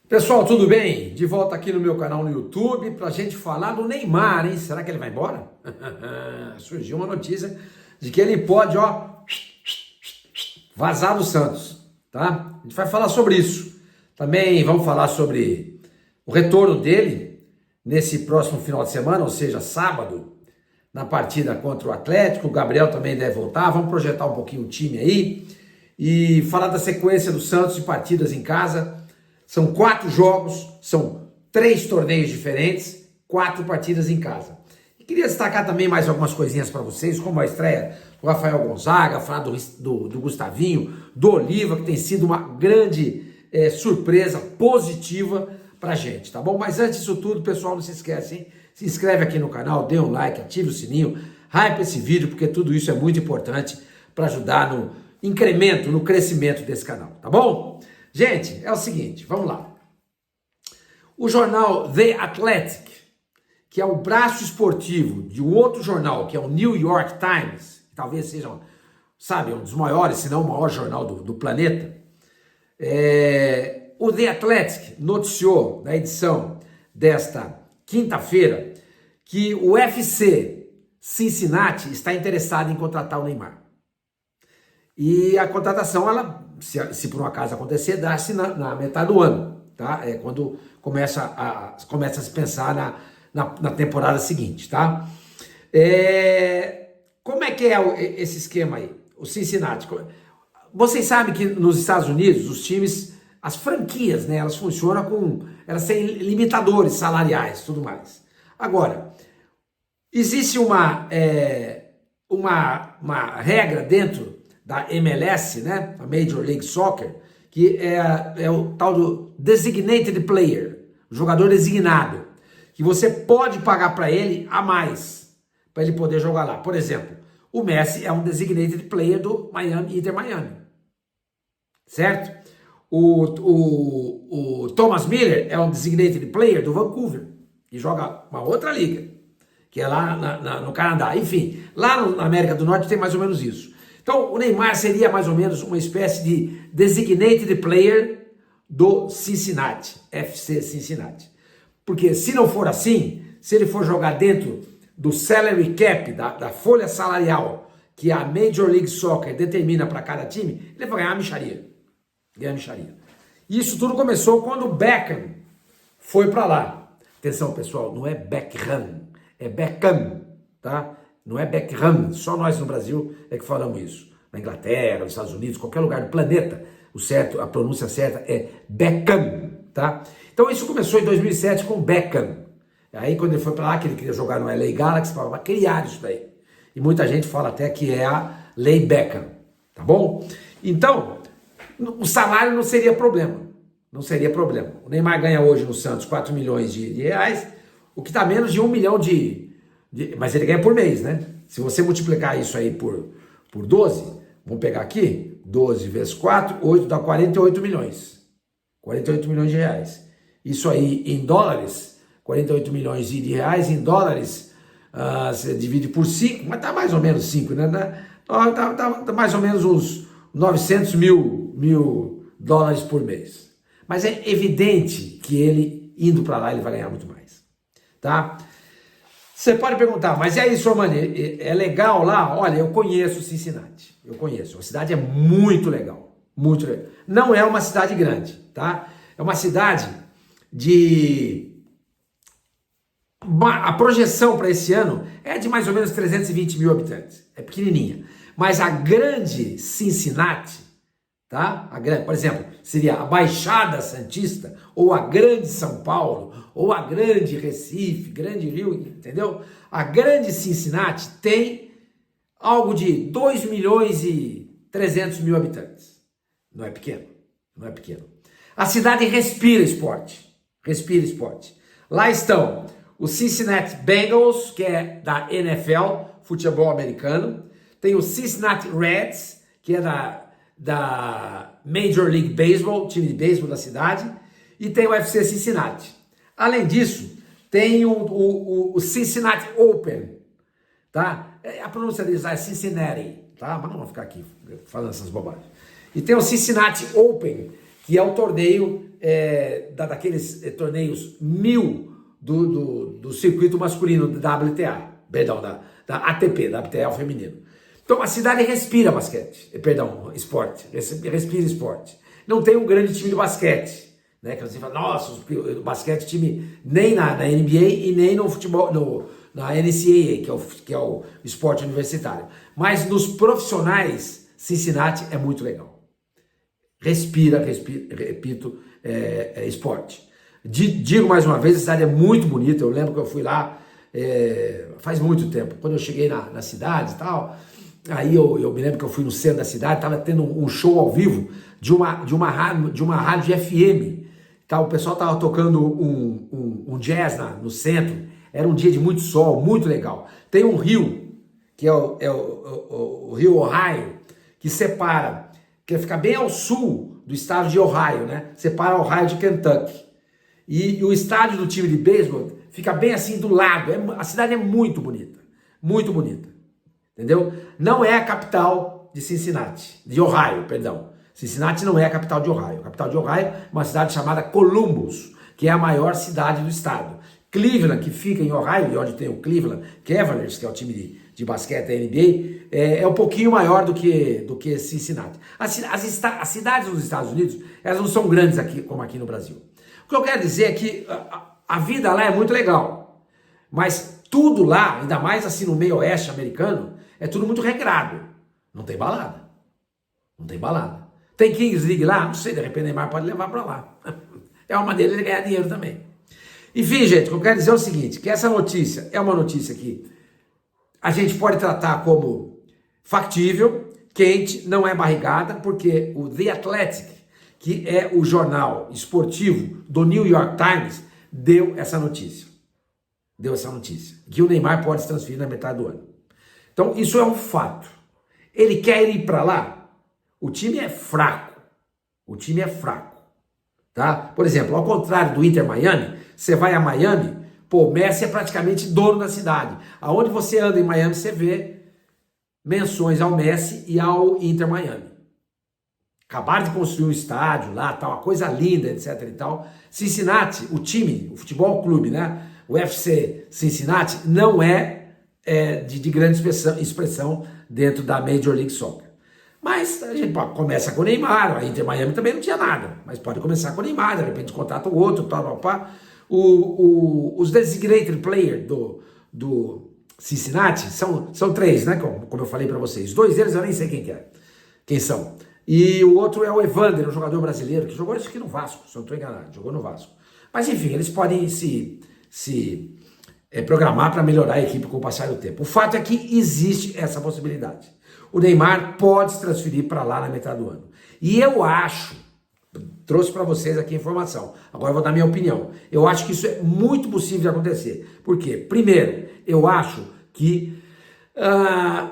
Pessoal, tudo bem? De volta aqui no meu canal no YouTube pra gente falar do Neymar, hein? Será que ele vai embora? Surgiu uma notícia de que ele pode, vazar do Santos, tá? A gente vai falar sobre isso. Também vamos falar sobre o retorno dele nesse próximo final de semana, ou seja, sábado, na partida contra o Atlético. O Gabriel também deve voltar. Vamos projetar um pouquinho o time aí e falar da sequência do Santos de partidas em casa. São 4 jogos, são 3 torneios diferentes, 4 partidas em casa. E queria destacar também mais algumas coisinhas para vocês, como a estreia do Rafael Gonzaga, falar do Gustavinho, do Oliva, que tem sido uma grande surpresa positiva para a gente, tá bom? Mas antes disso tudo, pessoal, não se esquece, hein? Se inscreve aqui no canal, dê um like, ative o sininho, hype esse vídeo, porque tudo isso é muito importante para ajudar no incremento, no crescimento desse canal, tá bom? Gente, é o seguinte, vamos lá. O jornal The Athletic, que é o braço esportivo de um outro jornal, que é o New York Times, que talvez seja, sabe, um dos maiores, se não o maior jornal do planeta, o The Athletic noticiou na edição desta quinta-feira que o FC Cincinnati está interessado em contratar o Neymar. E a contratação, ela, se por um acaso acontecer, dá-se na metade do ano, tá? É quando começa a se pensar na temporada seguinte, tá? Como é que é esse esquema aí? O Cincinnati. Vocês sabem que nos Estados Unidos, os times, as franquias, né? Elas funcionam elas têm limitadores salariais e tudo mais. Agora, existe uma regra dentro da MLS, né, a Major League Soccer, que é o tal do designated player, o jogador designado, que você pode pagar para ele a mais, para ele poder jogar lá. Por exemplo, o Messi é um designated player do Inter Miami, certo? O Thomas Miller é um designated player do Vancouver, e joga uma outra liga, que é lá no Canadá. Enfim, lá na América do Norte tem mais ou menos isso. Então, o Neymar seria mais ou menos uma espécie de designated player do Cincinnati, FC Cincinnati. Porque se não for assim, se ele for jogar dentro do salary cap, da folha salarial que a Major League Soccer determina para cada time, ele vai ganhar uma mixaria. Ganhar mixaria. Isso tudo começou quando o Beckham foi para lá. Atenção, pessoal, não é Beckham, é Beckham, tá? Não é Beckham, só nós no Brasil é que falamos isso. Na Inglaterra, nos Estados Unidos, qualquer lugar do planeta, a pronúncia certa é Beckham, tá? Então isso começou em 2007 com o Beckham. Aí quando ele foi para lá, que ele queria jogar no LA Galaxy, para criar isso daí. E muita gente fala até que é a Lei Beckham, tá bom? Então, o salário não seria problema. Não seria problema. O Neymar ganha hoje no Santos 4 milhões de reais, o que está menos de 1 milhão mas ele ganha por mês, né? Se você multiplicar isso aí por 12, vamos pegar aqui, 12 vezes 4, 8 dá 48 milhões. 48 milhões de reais. Isso aí em dólares, 48 milhões de reais em dólares, você divide por 5, mas tá mais ou menos 5, né? Tá mais ou menos uns 900 mil dólares por mês. Mas é evidente que ele, indo para lá, ele vai ganhar muito mais, tá? Você pode perguntar, mas e aí, Sormani, é legal lá? Olha, eu conheço Cincinnati, eu conheço, a cidade é muito legal, muito legal. Não é uma cidade grande, tá? É uma cidade a projeção para esse ano é de mais ou menos 320 mil habitantes, é pequenininha. Mas a grande Cincinnati, tá? Por exemplo, seria a Baixada Santista, ou a Grande São Paulo, ou a Grande Recife, Grande Rio, entendeu? A Grande Cincinnati tem algo de 2 milhões e 300 mil habitantes. Não é pequeno, não é pequeno. A cidade respira esporte, respira esporte. Lá estão os Cincinnati Bengals, que é da NFL, futebol americano. Tem o Cincinnati Reds, que é da Major League Baseball, time de beisebol da cidade, e tem o FC Cincinnati. Além disso, tem o Cincinnati Open, tá? A pronúncia deles é Cincinnati, tá? Mas não vamos ficar aqui falando essas bobagens. E tem o Cincinnati Open, que é o torneio daqueles torneios 1000 do circuito masculino da WTA, perdão, da ATP, da WTA feminino. Então a cidade respira basquete, perdão, esporte, respira esporte. Não tem um grande time de basquete, né? Que você fala, nossa, o basquete time nem na NBA e nem no futebol, na NCAA, que é o esporte universitário. Mas nos profissionais, Cincinnati é muito legal. Respira, repito, esporte. Digo mais uma vez, a cidade é muito bonita. Eu lembro que eu fui lá faz muito tempo. Quando eu cheguei na cidade e tal, aí eu me lembro que eu fui no centro da cidade, estava tendo um show ao vivo de uma rádio FM. Tá, o pessoal estava tocando um jazz no centro. Era um dia de muito sol, muito legal. Tem um rio, que é o rio Ohio, que separa, que fica bem ao sul do estado de Ohio, né? Separa Ohio de Kentucky. E o estádio do time de beisebol fica bem assim do lado. A cidade é muito bonita, entendeu? Não é a capital de Cincinnati, de Ohio, perdão. Cincinnati não é a capital de Ohio. A capital de Ohio é uma cidade chamada Columbus, que é a maior cidade do estado. Cleveland, que fica em Ohio, e onde tem o Cleveland Cavaliers, que é o time de basquete da NBA, é um pouquinho maior do que Cincinnati. As cidades dos Estados Unidos, elas não são grandes aqui, como aqui no Brasil. O que eu quero dizer é que a vida lá é muito legal, mas tudo lá, ainda mais assim no meio oeste americano, é tudo muito regrado. Não tem balada. Tem Kings League lá? Não sei, de repente o Neymar pode levar para lá. É uma maneira de ganhar dinheiro também. Enfim, gente, o que eu quero dizer é o seguinte, que essa notícia é uma notícia que a gente pode tratar como factível, quente, não é barrigada, porque o The Athletic, que é o jornal esportivo do New York Times, deu essa notícia. Que o Neymar pode se transferir na metade do ano. Então, isso é um fato. Ele quer ir para lá? O time é fraco. Tá? Por exemplo, ao contrário do Inter Miami, você vai a Miami, o Messi é praticamente dono da cidade. Aonde você anda em Miami, você vê menções ao Messi e ao Inter Miami. Acabaram de construir um estádio lá, tal, uma coisa linda, etc e tal. Cincinnati, o time, o futebol clube, né? O FC Cincinnati não é de grande expressão dentro da Major League Soccer. Mas a gente começa com o Neymar, a Inter Miami também não tinha nada, mas pode começar com o Neymar, de repente contrata o outro, os designated players do Cincinnati são três, né? Como eu falei para vocês. Dois deles eu nem sei quem são. E o outro é o Evander, um jogador brasileiro, que jogou isso aqui no Vasco, se eu não estou enganado, jogou no Vasco. Mas enfim, eles podem se programar para melhorar a equipe com o passar do tempo. O fato é que existe essa possibilidade. O Neymar pode se transferir para lá na metade do ano. E eu acho, trouxe para vocês aqui a informação, agora eu vou dar minha opinião. Eu acho que isso é muito possível de acontecer. Por quê? Primeiro, eu acho que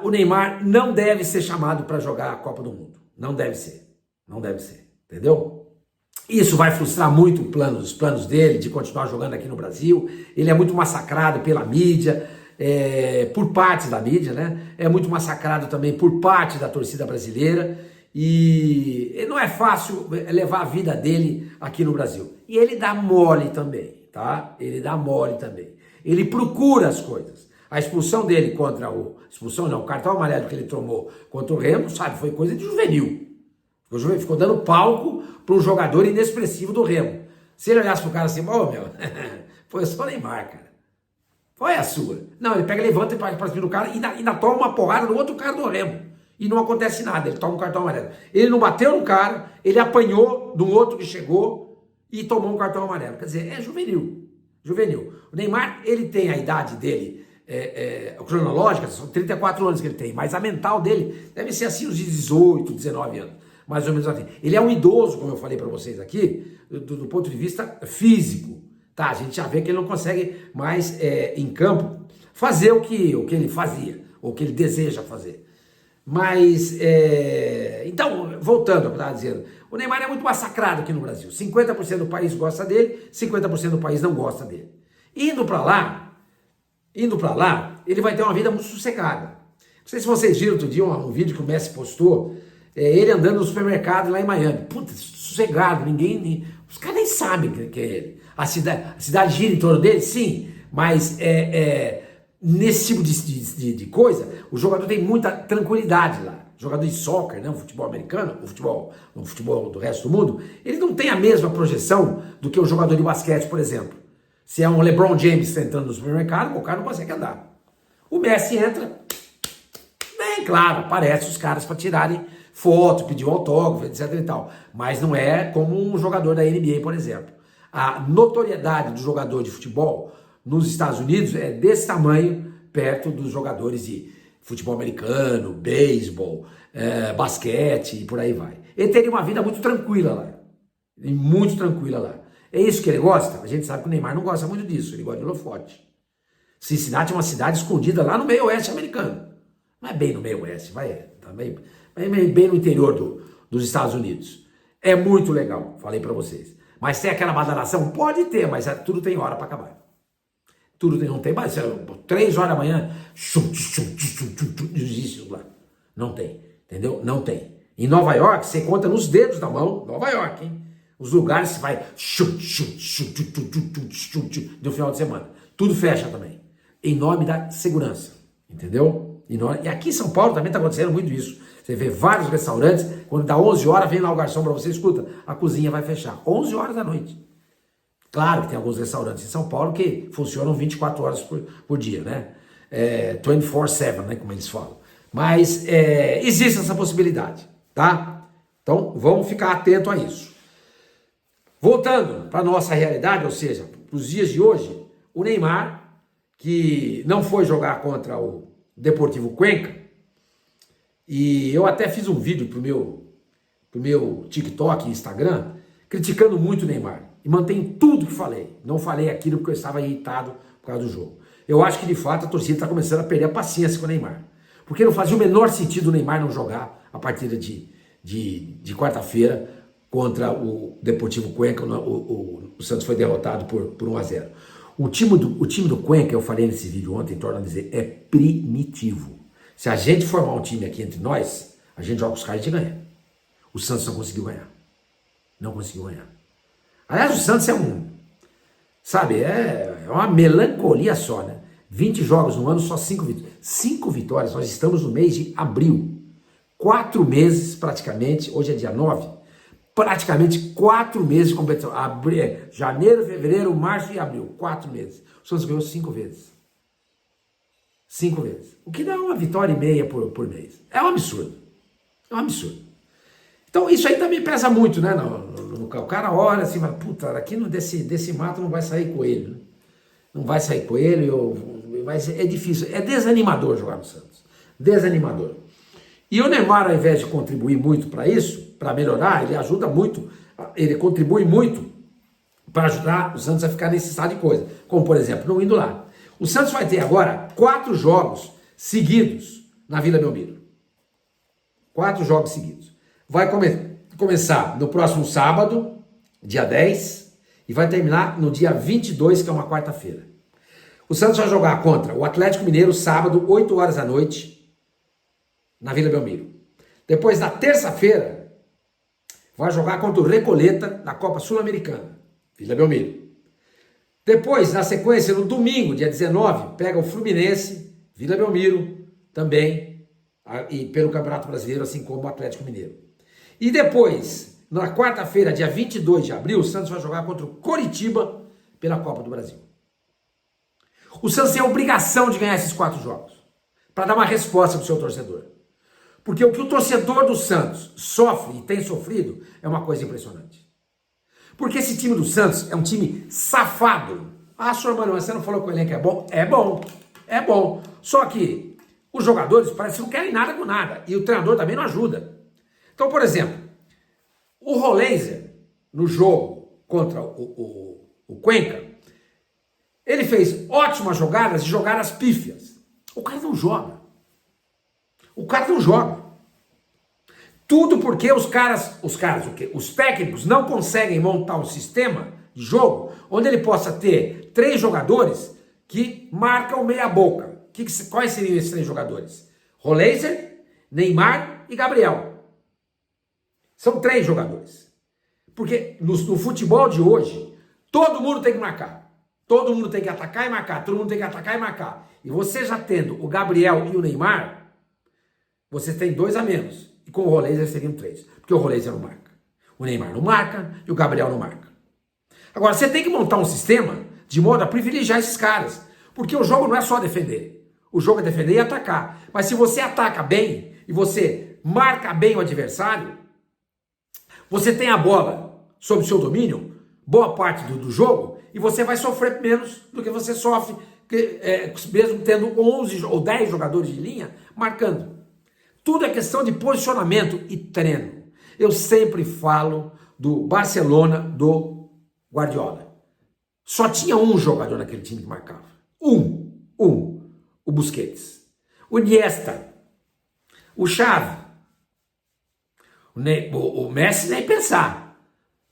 o Neymar não deve ser chamado para jogar a Copa do Mundo. Não deve ser, entendeu? Isso vai frustrar muito os planos dele de continuar jogando aqui no Brasil. Ele é muito massacrado pela mídia, por parte da mídia, né? É muito massacrado também por parte da torcida brasileira. E não é fácil levar a vida dele aqui no Brasil. E ele dá mole também, tá? Ele procura as coisas. A expulsão dele o cartão amarelo que ele tomou contra o Remo, sabe, foi coisa de juvenil. Ficou dando palco para um jogador inexpressivo do Remo. Se ele olhasse pro cara assim, foi só o Neymar, cara. Qual é a sua? Não, ele pega, levanta e para cima do cara e ainda toma uma porrada no outro cara do Remo. E não acontece nada, ele toma um cartão amarelo. Ele não bateu no cara, ele apanhou do outro que chegou e tomou um cartão amarelo. Quer dizer, é juvenil. O Neymar, ele tem a idade dele, cronológica, são 34 anos que ele tem, mas a mental dele deve ser assim uns 18, 19 anos, mais ou menos assim. Ele é um idoso, como eu falei para vocês aqui, do ponto de vista físico, tá? A gente já vê que ele não consegue mais, em campo, fazer o que ele fazia, ou o que ele deseja fazer. Mas, então, voltando ao que eu estava dizendo, o Neymar é muito massacrado aqui no Brasil. 50% do país gosta dele, 50% do país não gosta dele. Indo para lá, ele vai ter uma vida muito sossegada. Não sei se vocês viram outro dia um vídeo que o Messi postou, ele andando no supermercado lá em Miami. Puta, sossegado, Os caras nem sabem que é ele. A cidade gira em torno dele, sim, mas nesse tipo de coisa, o jogador tem muita tranquilidade lá. O jogador de soccer, né, o futebol americano, o futebol do resto do mundo, ele não tem a mesma projeção do que o jogador de basquete, por exemplo. Se é um LeBron James entrando no supermercado, o cara não consegue andar. O Messi entra, bem claro, aparece os caras para tirarem foto, pedir um autógrafo, etc e tal. Mas não é como um jogador da NBA, por exemplo. A notoriedade do jogador de futebol nos Estados Unidos é desse tamanho, perto dos jogadores de futebol americano, beisebol, basquete e por aí vai. Ele teria uma vida muito tranquila lá. Muito tranquila lá. É isso que ele gosta? A gente sabe que o Neymar não gosta muito disso, ele gosta de holofote. Cincinnati é uma cidade escondida lá no meio oeste americano. Não é bem no meio oeste, também bem no interior dos Estados Unidos. É muito legal, falei para vocês. Mas tem aquela badalação? Pode ter, mas tudo tem hora para acabar. Tudo não tem mais. 3 horas da manhã, existe lá. Não tem, entendeu? Não tem. Em Nova York, você conta nos dedos da mão, Nova York, hein? Os lugares que vai no final de semana. Tudo fecha também. Em nome da segurança, entendeu? E aqui em São Paulo também está acontecendo muito isso. Você vê vários restaurantes, quando dá 11 horas, vem lá o garçom para você, escuta, a cozinha vai fechar. 11 horas da noite. Claro que tem alguns restaurantes em São Paulo que funcionam 24 horas por dia, né? 24/7, né? Como eles falam. Mas existe essa possibilidade, tá? Então vamos ficar atento a isso. Voltando para a nossa realidade, ou seja, para os dias de hoje, o Neymar, que não foi jogar contra o Deportivo Cuenca, e eu até fiz um vídeo pro meu TikTok e Instagram, criticando muito o Neymar. E mantenho tudo que falei. Não falei aquilo porque eu estava irritado por causa do jogo. Eu acho que, de fato, a torcida está começando a perder a paciência com o Neymar. Porque não fazia o menor sentido o Neymar não jogar a partida de quarta-feira contra o Deportivo Cuenca. O Santos foi derrotado por 1-0. O time do Cuenca, eu falei nesse vídeo ontem, torno a dizer, é primitivo. Se a gente formar um time aqui entre nós, a gente joga os caras e a gente ganha. O Santos não conseguiu ganhar. Não conseguiu ganhar. Aliás, o Santos é uma melancolia só, né? 20 jogos no ano, só 5 vitórias. 5 vitórias, nós estamos no mês de abril. 4 meses praticamente, hoje é dia 9, praticamente 4 meses de competição. Janeiro, fevereiro, março e abril. 4 meses. O Santos ganhou 5 vezes. 5 vezes. O que dá 1,5 vitórias por mês. É um absurdo. É um absurdo. Então isso aí também pesa muito, né? O cara olha assim, mas puta, aqui desse mato não vai sair coelho. Né? Não vai sair coelho, mas é difícil. É desanimador jogar no Santos. Desanimador. E o Neymar, ao invés de contribuir muito para isso, para melhorar, ele ajuda muito, ele contribui muito para ajudar o Santos a ficar nesse estado de coisa. Como, por exemplo, não indo lá. O Santos vai ter agora 4 jogos seguidos na Vila Belmiro. 4 jogos seguidos. Vai começar no próximo sábado, dia 10, e vai terminar no dia 22, que é uma quarta-feira. O Santos vai jogar contra o Atlético Mineiro, sábado, 8 horas da noite, na Vila Belmiro. Depois, na terça-feira, vai jogar contra o Recoleta, na Copa Sul-Americana, Vila Belmiro. Depois, na sequência, no domingo, dia 19, pega o Fluminense, Vila Belmiro, também, e pelo Campeonato Brasileiro, assim como o Atlético Mineiro. E depois, na quarta-feira, dia 22 de abril, o Santos vai jogar contra o Coritiba pela Copa do Brasil. O Santos tem a obrigação de ganhar esses 4 jogos, para dar uma resposta para o seu torcedor. Porque o que o torcedor do Santos sofre e tem sofrido é uma coisa impressionante. Porque esse time do Santos é um time safado. Ah, senhor Manuel, você não falou que o elenco é bom? É bom, é bom. Só que os jogadores parecem que não querem nada com nada. E o treinador também não ajuda. Então, por exemplo, o Rolenzer, no jogo contra o Cuenca, ele fez ótimas jogadas e jogadas pífias. O cara não joga. O cara não joga. Tudo porque os técnicos não conseguem montar um sistema de jogo onde ele possa ter 3 jogadores que marcam meia boca. Quais seriam esses 3 jogadores? Rolenzer, Neymar e Gabriel. São 3 jogadores. Porque no futebol de hoje, todo mundo tem que marcar. Todo mundo tem que atacar e marcar. Todo mundo tem que atacar e marcar. E você já tendo o Gabriel e o Neymar, você tem 2 a menos. E com o Roleiser seriam 3. Porque o Roleiser não marca. O Neymar não marca e o Gabriel não marca. Agora, você tem que montar um sistema de modo a privilegiar esses caras. Porque o jogo não é só defender. O jogo é defender e atacar. Mas se você ataca bem e você marca bem o adversário, você tem a bola sob seu domínio, boa parte do jogo, e você vai sofrer menos do que você sofre, mesmo tendo 11 ou 10 jogadores de linha marcando. Tudo é questão de posicionamento e treino. Eu sempre falo do Barcelona do Guardiola. Só tinha um jogador naquele time que marcava. O Busquets. O Iniesta. O Xavi. O Messi nem pensar.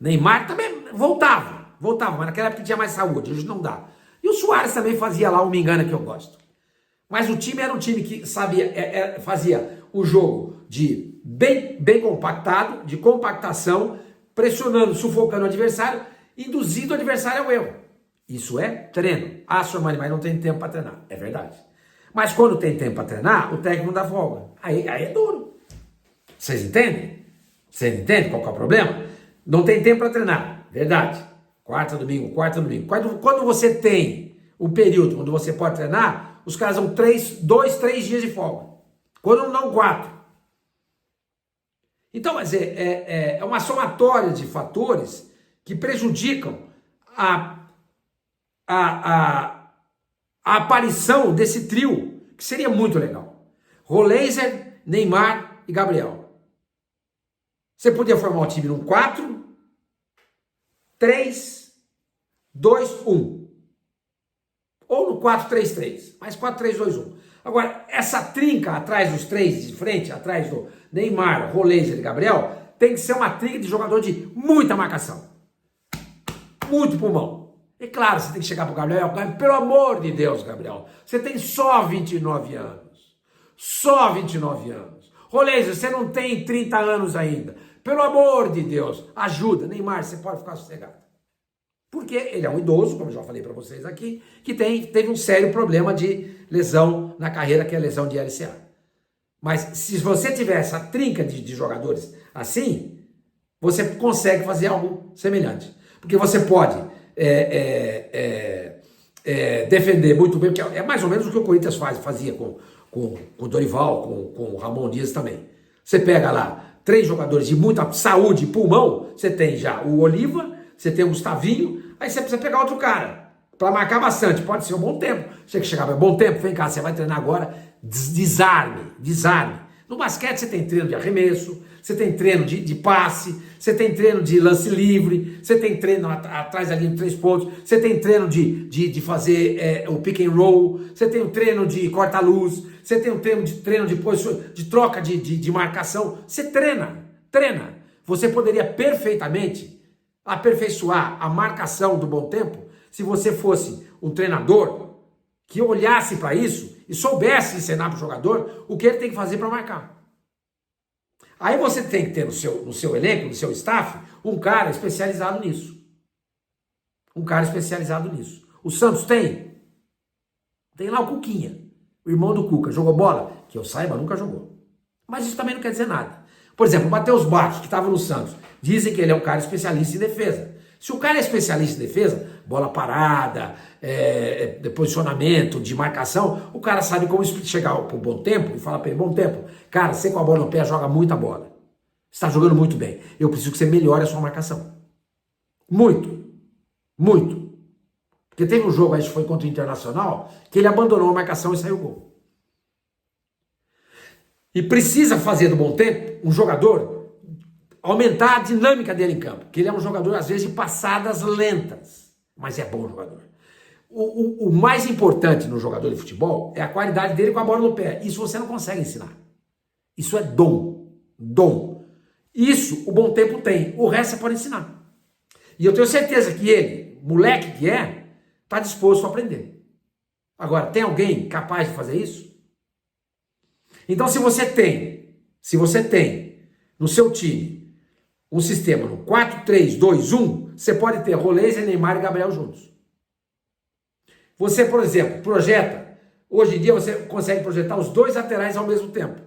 Neymar também voltava, mas naquela época tinha mais saúde, hoje não dá. E o Suárez também fazia lá, me engana que eu gosto. Mas o time era um time que sabia, fazia o jogo de bem compactado, de compactação, pressionando, sufocando o adversário, induzindo o adversário ao erro. Isso é treino. Ah, Sormani, mas não tem tempo para treinar. É verdade. Mas quando tem tempo para treinar, o técnico não dá folga. Aí é duro. Vocês entendem? Vocês entendem qual que é o problema? Não tem tempo para treinar. Verdade. Quarta, domingo. Quando você tem um período onde você pode treinar, os caras dão 2, 3 dias de folga. Quando não 4. Então, quer dizer, é uma somatória de fatores que prejudicam a aparição desse trio, que seria muito legal. Roleiser, Neymar e Gabriel. Você podia formar um time num 4, 3, 2, 1. Ou no 4-3-3. Mas 4-3-2-1. Agora, essa trinca atrás dos 3 de frente, atrás do Neymar, Roleiser e Gabriel, tem que ser uma trinca de jogador de muita marcação. Muito pulmão. E claro, você tem que chegar pro Gabriel, pelo amor de Deus, Gabriel, você tem só 29 anos. Só 29 anos. Roleiser, você não tem 30 anos ainda. Pelo amor de Deus, ajuda. Neymar, você pode ficar sossegado. Porque ele é um idoso, como eu já falei para vocês aqui, que teve um sério problema de lesão na carreira, que é a lesão de LCA. Mas se você tiver essa trinca de jogadores assim, você consegue fazer algo semelhante. Porque você pode defender muito bem, porque é mais ou menos o que o Corinthians fazia com o Dorival, com o Ramon Dias também. Você pega lá 3 jogadores de muita saúde e pulmão, você tem já o Oliva, você tem o Gustavinho, aí você precisa pegar outro cara para marcar bastante, pode ser um bom tempo. Você que chegar, bom tempo, vem cá, você vai treinar agora, desarme. No basquete você tem treino de arremesso, você tem treino de passe, você tem treino de lance livre, você tem treino atrás da linha de 3 pontos, você tem treino de fazer o pick and roll, você tem o treino de corta-luz, você tem o treino de troca de marcação, você treina. Você poderia perfeitamente aperfeiçoar a marcação do bom tempo se você fosse um treinador que olhasse para isso e soubesse ensinar para o jogador o que ele tem que fazer para marcar. Aí você tem que ter no seu elenco, no seu staff, um cara especializado nisso. O Santos tem? Tem lá o Cuquinha, o irmão do Cuca. Jogou bola? Que eu saiba, nunca jogou. Mas isso também não quer dizer nada. Por exemplo, o Matheus Bach, que estava no Santos, dizem que ele é um cara especialista em defesa. Se o cara é especialista em defesa, bola parada, posicionamento, de marcação, o cara sabe como chegar para o bom tempo e falar para ele, bom tempo, cara, você com a bola no pé joga muita bola. Você está jogando muito bem. Eu preciso que você melhore a sua marcação. Muito. Porque teve um jogo, acho que foi contra o Internacional, que ele abandonou a marcação e saiu o gol. E precisa fazer do bom tempo um jogador aumentar a dinâmica dele em campo, porque ele é um jogador, às vezes, de passadas lentas, mas é bom jogador. O mais importante no jogador de futebol é a qualidade dele com a bola no pé. Isso você não consegue ensinar. Isso é dom. Isso o bom tempo tem, o resto você pode ensinar. E eu tenho certeza que ele, moleque que está disposto a aprender. Agora, tem alguém capaz de fazer isso? Então, se você tem no seu time um sistema no 4-3-2-1, você pode ter Roleiser, Neymar e Gabriel juntos. Você, por exemplo, projeta, hoje em dia você consegue projetar os dois laterais ao mesmo tempo.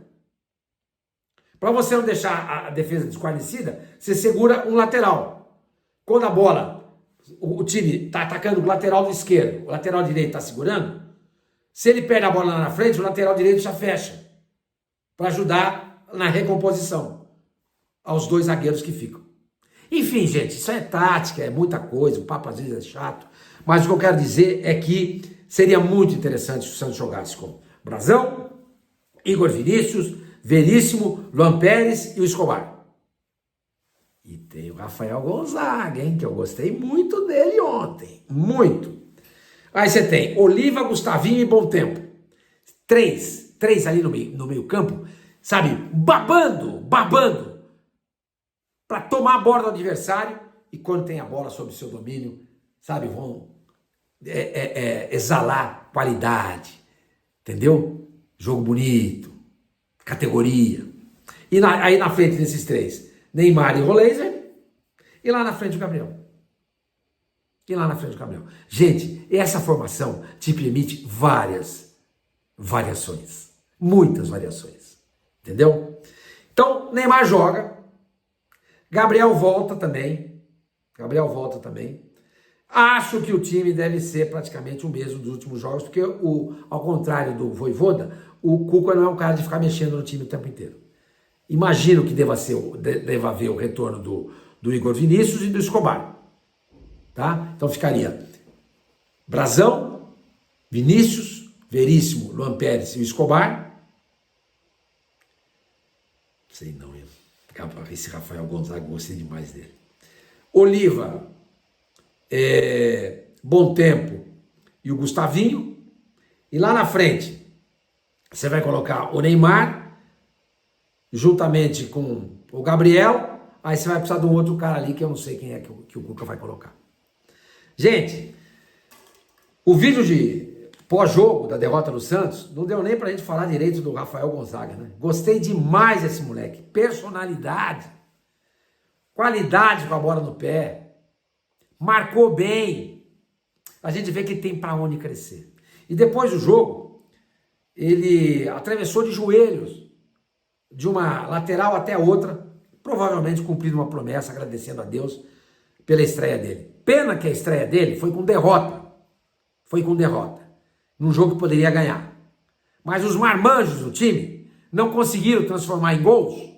Para você não deixar a defesa desguarnecida, você segura um lateral. Quando a bola, o time está atacando o lateral do esquerdo, o lateral direito está segurando, se ele perde a bola lá na frente, o lateral direito já fecha, para ajudar na recomposição aos dois zagueiros que ficam. Enfim, gente, isso é tática, é muita coisa, o papo às vezes é chato, mas o que eu quero dizer é que seria muito interessante se o Santos jogasse com Brazão, Igor Vinícius, Veríssimo, Luan Pérez e o Escobar. E tem o Rafael Gonzaga, hein, que eu gostei muito dele ontem, muito. Aí você tem Oliva, Gustavinho e Bom Tempo. Três ali no meio campo, sabe, babando, para tomar a bola do adversário e quando tem a bola sob seu domínio, sabe, vão exalar qualidade, entendeu? Jogo bonito, categoria. E aí na frente desses três, Neymar e Roleiser, e lá na frente o Gabriel. Gente, essa formação te permite várias variações, muitas variações, entendeu? Então, Neymar joga, Gabriel volta também, acho que o time deve ser praticamente o mesmo dos últimos jogos, porque ao contrário do Vojvoda, o Cuca não é um cara de ficar mexendo no time o tempo inteiro. Imagino que deva haver o retorno do Igor Vinícius e do Escobar. Tá? Então ficaria Brazão, Vinícius, Veríssimo, Luan Pérez e o Escobar. Sei não, esse Rafael Gonzaga, gostei demais dele. Oliva, Bom Tempo e o Gustavinho. E lá na frente, você vai colocar o Neymar, juntamente com o Gabriel. Aí você vai precisar de um outro cara ali, que eu não sei quem é que o Cuca vai colocar. Gente, o vídeo de pós-jogo da derrota do Santos não deu nem pra gente falar direito do Rafael Gonzaga, né? Gostei demais desse moleque. Personalidade, qualidade com a bola no pé, marcou bem. A gente vê que tem pra onde crescer. E depois do jogo, ele atravessou de joelhos, de uma lateral até a outra, provavelmente cumprindo uma promessa, agradecendo a Deus pela estreia dele. Pena que a estreia dele foi com derrota. Num jogo que poderia ganhar. Mas os marmanjos do time não conseguiram transformar em gols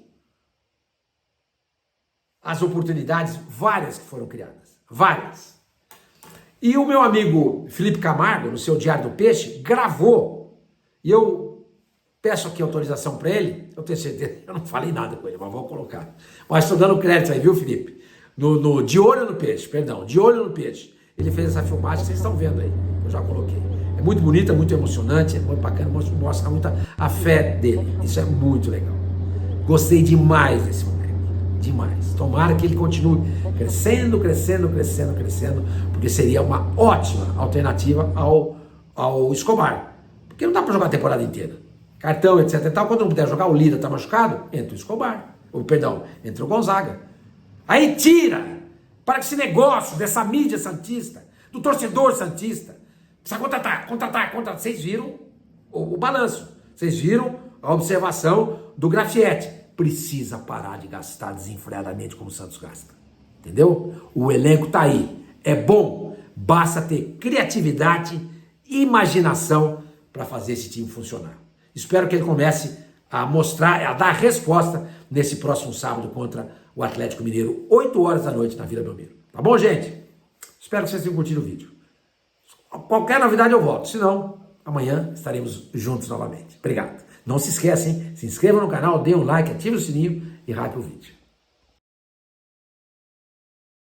as oportunidades várias que foram criadas. Várias. E o meu amigo Felipe Camargo, no seu Diário do Peixe, gravou. E eu peço aqui autorização para ele. Eu tenho certeza, eu não falei nada com ele, mas vou colocar. Mas estou dando crédito aí, viu, Felipe? De Olho no Peixe. Ele fez essa filmagem que vocês estão vendo aí, eu já coloquei. É muito bonita, muito emocionante, é muito bacana, mostra muito a fé dele. Isso é muito legal. Gostei demais desse moleque, demais. Tomara que ele continue crescendo, porque seria uma ótima alternativa ao Escobar. Porque não dá para jogar a temporada inteira. Cartão, etc e tal. Quando não puder jogar, o Lira está machucado, entra o Escobar. Entra o Gonzaga. Aí tira, para que esse negócio dessa mídia santista, do torcedor santista, precisa contratar. Vocês viram o balanço, vocês viram a observação do Grafietti. Precisa parar de gastar desenfreadamente como o Santos gasta. Entendeu? O elenco tá aí. É bom, basta ter criatividade, imaginação para fazer esse time funcionar. Espero que ele comece a mostrar, a dar resposta nesse próximo sábado contra o Atlético Mineiro, 8 horas da noite na Vila Belmiro. Tá bom, gente? Espero que vocês tenham curtido o vídeo. Qualquer novidade eu volto, senão amanhã estaremos juntos novamente. Obrigado. Não se esqueça, hein? Se inscreva no canal, dê um like, ative o sininho e like o vídeo.